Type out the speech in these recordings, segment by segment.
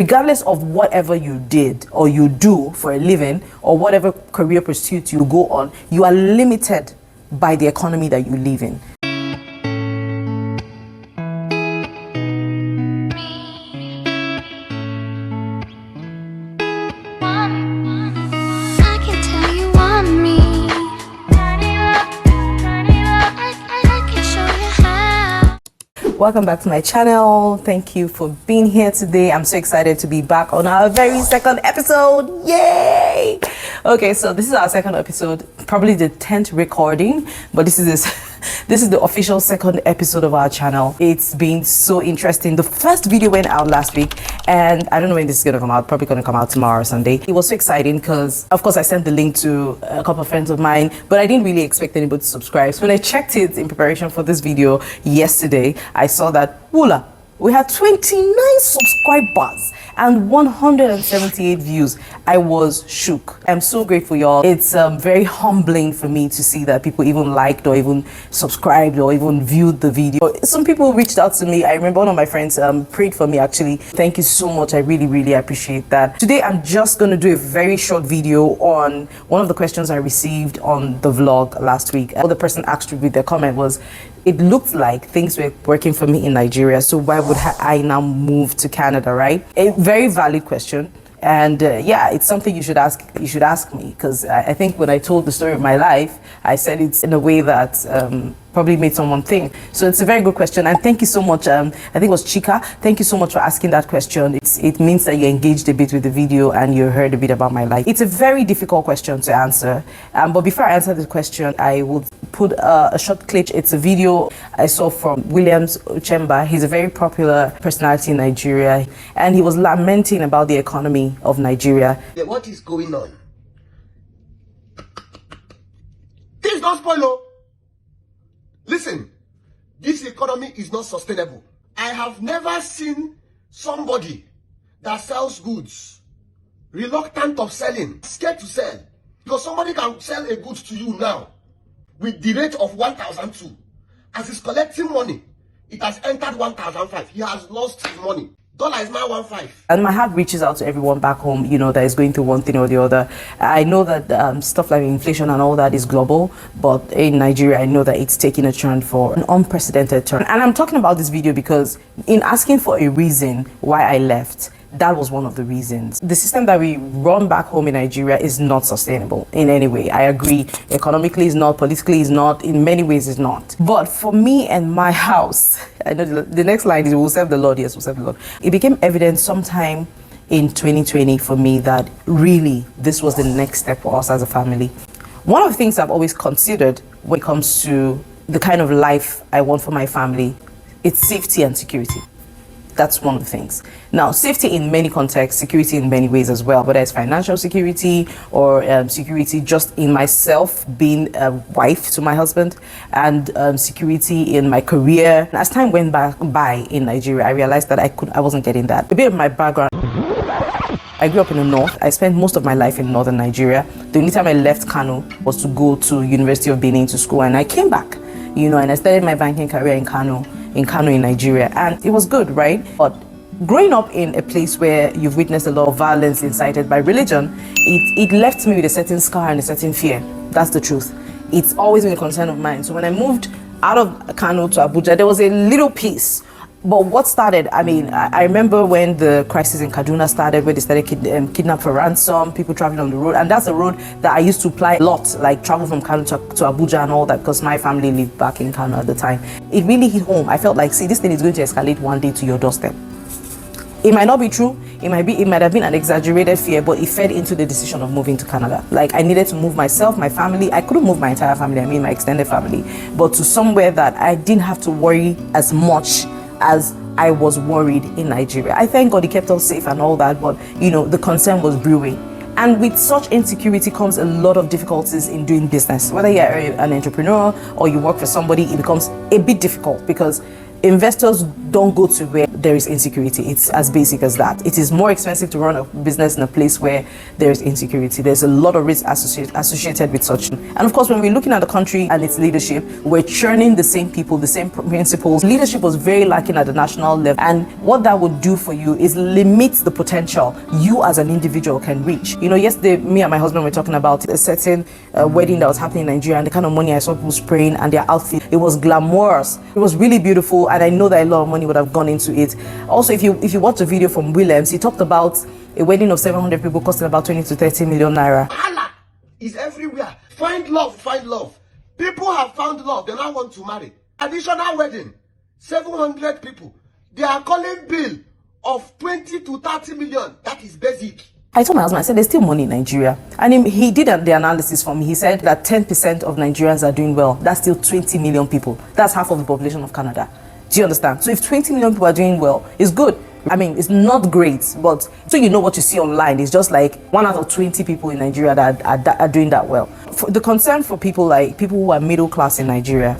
Regardless of whatever you did or you do for a living or whatever career pursuit you go on, you are limited by the economy that you live in. Welcome back to my channel. Thank you for being here today. I'm so excited to be back on our very second episode. Yay! Okay, so this is our second episode, probably the 10th recording, but this is the official second episode of our channel. It's been so interesting. The first video went out last week, and I don't know when this is gonna come out, probably gonna come out tomorrow or Sunday. It was so exciting because, of course, I sent the link to a couple of friends of mine, but I didn't really expect anybody to subscribe. So when I checked it in preparation for this video yesterday, I saw that, voila, we had 29 subscribers and 178 views. I was shook. I'm so grateful, y'all. It's very humbling for me to see that people even liked or even subscribed or even viewed the video. Some people reached out to me. I remember one of my friends prayed for me, actually. Thank you so much. I really appreciate that. Today, I'm just going to do a very short video on one of the questions I received on the vlog last week. What the person asked with their comment was, it looked like things were working for me in Nigeria, so why would I now move to Canada, right? A very valid question. And yeah, it's something you should ask me, because I think when I told the story of my life, I said it in a way that probably made someone think. So it's a very good question, and thank you so much. I think it was Chika. Thank you so much for asking that question. It means that you engaged a bit with the video and you heard a bit about my life. It's a very difficult question to answer, but before I answer the question, I will put a short clip. It's a video I saw from Williams Uchemba. He's a very popular personality in Nigeria, and he was lamenting about the economy of Nigeria. What is going on? Things don't spoil. Listen, this economy is not sustainable. I have never seen somebody that sells goods reluctant of selling, scared to sell, because somebody can sell a goods to you now with the rate of 1,002. As he's collecting money, it has entered 1,005. He has lost his money. Dollar is now 1.5. And my heart reaches out to everyone back home, you know, that is going through one thing or the other. I know that stuff like inflation and all that is global, but in Nigeria, I know that it's taking a turn for an unprecedented turn. And I'm talking about this video because in asking for a reason why I left, that was one of the reasons. The system that we run back home in Nigeria is not sustainable in any way. I agree. Economically is not, politically is not, in many ways is not. But for me and my house, I know the next line is, we'll serve the Lord. Yes, we'll serve the Lord. It became evident sometime in 2020 for me that really this was the next step for us as a family. One of the things I've always considered when it comes to the kind of life I want for my family, it's safety and security. That's one of the things. Now, safety in many contexts, security in many ways as well, whether it's financial security or security just in myself being a wife to my husband, and security in my career. As time went by in Nigeria, I realized that I wasn't getting that. A bit of my background. I grew up in the north. I spent most of my life in northern Nigeria. The only time I left Kano was to go to University of Benin to school, and I came back, you know, and I started my banking career in Kano in Nigeria, and it was good, right? But growing up in a place where you've witnessed a lot of violence incited by religion, it left me with a certain scar and a certain fear. That's the truth. It's always been a concern of mine. So when I moved out of Kano to Abuja, there was a little peace. But what started, I mean, I remember when the crisis in Kaduna started, where they started kidnap for ransom, people traveling on the road. And that's a road that I used to apply a lot, like travel from Kano to Abuja and all that, because my family lived back in Kano at the time. It really hit home. I felt like, see, this thing is going to escalate one day to your doorstep. It might not be true. It might have been an exaggerated fear, but it fed into the decision of moving to Canada. Like, I needed to move myself, my family. I couldn't move my entire family, I mean my extended family, but to somewhere that I didn't have to worry as much as I was worried in Nigeria. I thank God he kept us safe and all that, but you know, the concern was brewing. And with such insecurity comes a lot of difficulties in doing business. Whether you're an entrepreneur or you work for somebody, it becomes a bit difficult because investors don't go to where there is insecurity. It's as basic as that. It is more expensive to run a business in a place where there is insecurity. There's a lot of risk associated with such. And of course, when we're looking at the country and its leadership, we're churning the same people, the same principles. Leadership was very lacking at the national level. And what that would do for you is limit the potential you as an individual can reach. You know, yesterday, me and my husband were talking about a certain wedding that was happening in Nigeria, and the kind of money I saw people spraying and their outfit. It was glamorous. It was really beautiful, and I know that a lot of money would have gone into it. Also, if you watch a video from Williams, he talked about a wedding of 700 people costing about 20 to 30 million naira. Allah is everywhere. Find love, find love. People have found love, they now want to marry. Additional wedding, 700 people. They are calling bill of 20 to 30 million. That is basic. I told my husband, I said, there's still money in Nigeria. And he did the analysis for me. He said that 10% of Nigerians are doing well. That's still 20 million people. That's half of the population of Canada. Do you understand? So if 20 million people are doing well, it's good. I mean, it's not great, but so you know what you see online. It's just like 1 out of 20 people in Nigeria that are doing that well. For the concern for people who are middle class in Nigeria,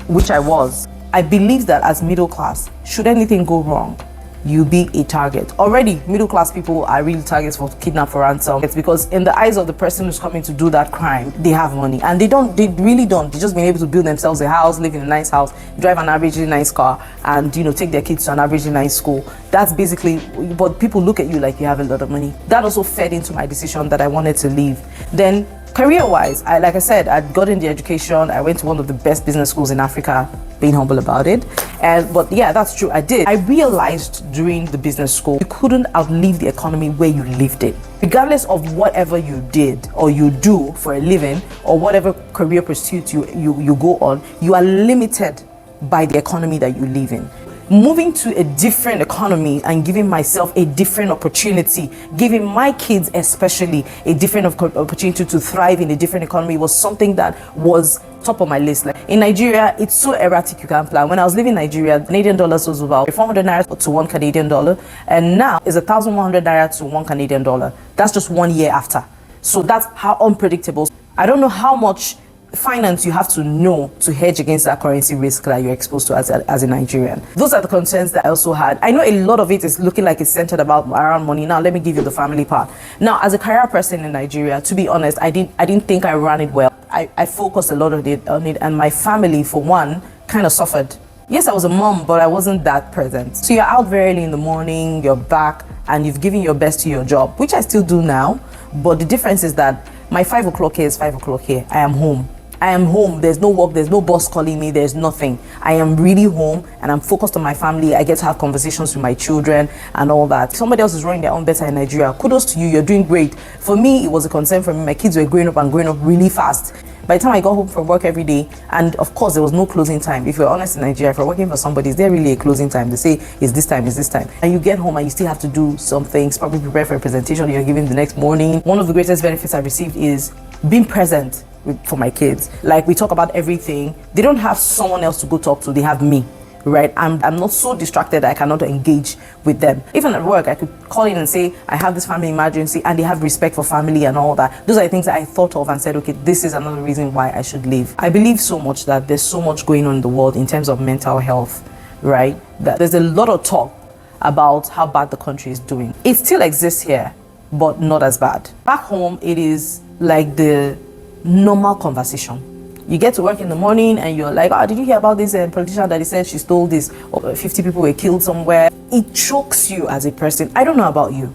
which I was, I believe that as middle class, should anything go wrong, you be a target. Already, middle class people are real targets for kidnap, for ransom. It's because in the eyes of the person who's coming to do that crime, they have money. And they really don't. They just been able to build themselves a house, live in a nice house, drive an averagely nice car, and take their kids to an averagely nice school. That's basically, but people look at you like you have a lot of money. That also fed into my decision that I wanted to leave. Then career-wise, like I said, I'd gotten the education. I went to one of the best business schools in Africa, being humble about it. But yeah, that's true, I did. I realized during the business school, you couldn't outlive the economy where you lived it. Regardless of whatever you did or you do for a living or whatever career pursuit you go on, you are limited by the economy that you live in. Moving to a different economy and giving myself a different opportunity, giving my kids especially a different opportunity to thrive in a different economy was something that was top of my list. Like in Nigeria, it's so erratic you can't plan. When I was living in Nigeria, Canadian dollars was about 400 naira to 1 Canadian dollar, and now it's 1,100 naira to 1 Canadian dollar. That's just 1 year after. So that's how unpredictable. I don't know how much finance you have to know to hedge against that currency risk that you're exposed to as a Nigerian. Those are the concerns that I also had. I know a lot of it is looking like it's centered around money. Now let me give you the family part. Now, as a career person in Nigeria, to be honest, I didn't think I ran it well. I focused a lot on it, and my family, for one, kind of suffered. Yes, I was a mom, but I wasn't that present. So you're out very early in the morning, you're back, and you've given your best to your job, which I still do now. But the difference is that my 5 o'clock here is 5 o'clock here. I am home. I am home. There's no work. There's no boss calling me. There's nothing. I am really home, and I'm focused on my family. I get to have conversations with my children and all that. Somebody else is running their own better in Nigeria. Kudos to you. You're doing great. For me, it was a concern for me. My kids were growing up really fast. By the time I got home from work every day, and of course there was no closing time. If you're honest in Nigeria, if you're working for somebody, is there really a closing time? They say, it's this time, it's this time. And you get home and you still have to do some things, probably prepare for a presentation you're giving the next morning. One of the greatest benefits I've received is being present for my kids. Like, we talk about everything. They don't have someone else to go talk to, they have me. Right? I'm not so distracted that I cannot engage with them. Even at work, I could call in and say, I have this family emergency, and they have respect for family and all that. Those are the things that I thought of and said, okay, this is another reason why I should leave. I believe so much that there's so much going on in the world in terms of mental health, right? That there's a lot of talk about how bad the country is doing. It still exists here, but not as bad. Back home, it is like the normal conversation. You get to work in the morning and you're like, oh, did you hear about this politician that he said she stole this, or 50 people were killed somewhere? It chokes you as a person. I don't know about you,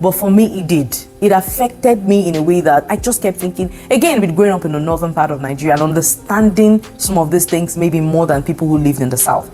but for me, it did. It affected me in a way that I just kept thinking, again, with growing up in the northern part of Nigeria and understanding some of these things maybe more than people who lived in the south.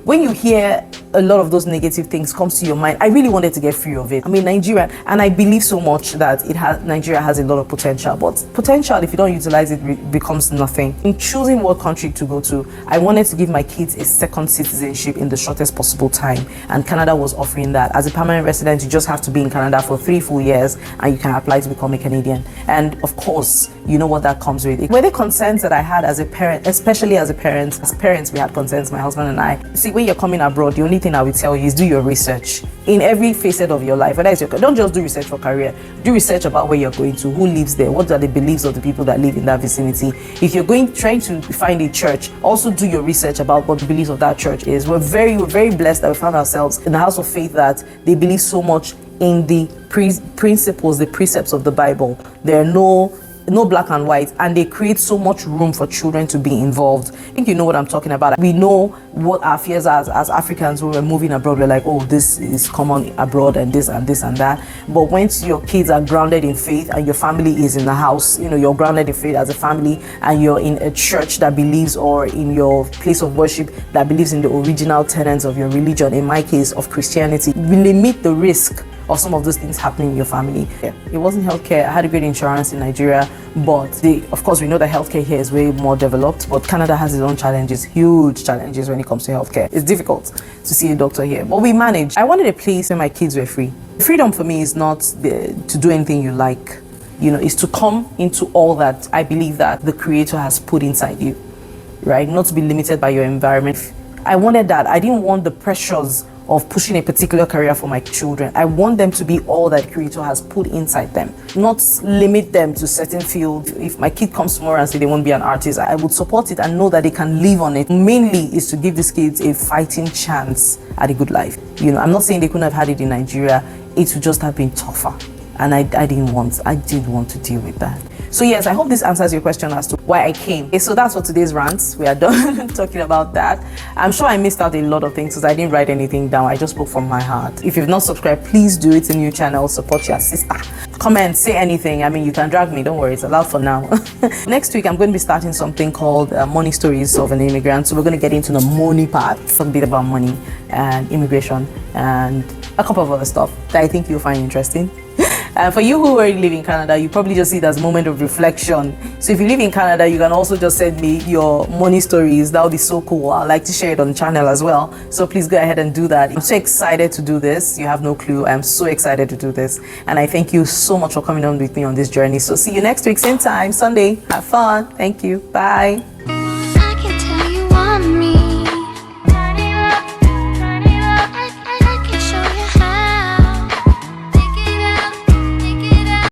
When you hear a lot of those negative things comes to your mind, I really wanted to get free of it. I mean, Nigeria, and I believe so much that Nigeria has a lot of potential, but potential, if you don't utilize it, becomes nothing. In choosing what country to go to, I wanted to give my kids a second citizenship in the shortest possible time, and Canada was offering that. As a permanent resident, you just have to be in Canada for 3 full years, and and you can apply to become a Canadian. And of course, you know what that comes with. Were there concerns that I had as a parent, especially as a parent? As parents, we had concerns, my husband and I. See, when you're coming abroad, the only thing I would tell you is do your research in every facet of your life. Whether it's don't just do research for career, do research about where you're going to, who lives there, what are the beliefs of the people that live in that vicinity. If you're trying to find a church, also do your research about what the beliefs of that church is. We're very blessed that we found ourselves in the house of faith that they believe so much in the principles, the precepts of the Bible. There are no black and white, and they create so much room for children to be involved. I think you know what I'm talking about. We know what our fears are as Africans when we're moving abroad. We're like, oh, this is common abroad and this and this and that. But once your kids are grounded in faith and your family is in the house, you're grounded in faith as a family, and you're in a church that believes, or in your place of worship that believes in the original tenets of your religion, in my case of Christianity, we limit the risk of some of those things happening in your family. It wasn't healthcare. I had a great insurance in Nigeria, but of course we know that healthcare here is way more developed, but Canada has its own challenges, huge challenges when it comes to healthcare. It's difficult to see a doctor here, but we managed. I wanted a place where my kids were free. Freedom for me is not to do anything you like, is to come into all that I believe that the Creator has put inside you, right? Not to be limited by your environment. I wanted that. I didn't want the pressures of pushing a particular career for my children. I want them to be all that Creator has put inside them, not limit them to certain fields. If my kid comes tomorrow and say they want to be an artist, I would support it and know that they can live on it. Mainly is to give these kids a fighting chance at a good life. I'm not saying they couldn't have had it in Nigeria. It would just have been tougher. And I didn't want to deal with that. So yes, I hope this answers your question as to why I came. Okay, so that's for today's rants. We are done talking about that. I'm sure I missed out a lot of things because I didn't write anything down. I just spoke from my heart. If you've not subscribed, please do. It's a new channel. Support your sister. Comment, say anything. You can drag me. Don't worry, it's allowed for now. Next week, I'm going to be starting something called Money Stories of an Immigrant. So we're going to get into the money part, talk a bit about money and immigration and a couple of other stuff that I think you'll find interesting. For you who already live in Canada, you probably just see it as a moment of reflection. So if you live in Canada, you can also just send me your money stories. That would be so cool. I'd like to share it on the channel as well. So please go ahead and do that. I'm so excited to do this. You have no clue. I'm so excited to do this. And I thank you so much for coming on with me on this journey. So see you next week, same time, Sunday. Have fun. Thank you. Bye.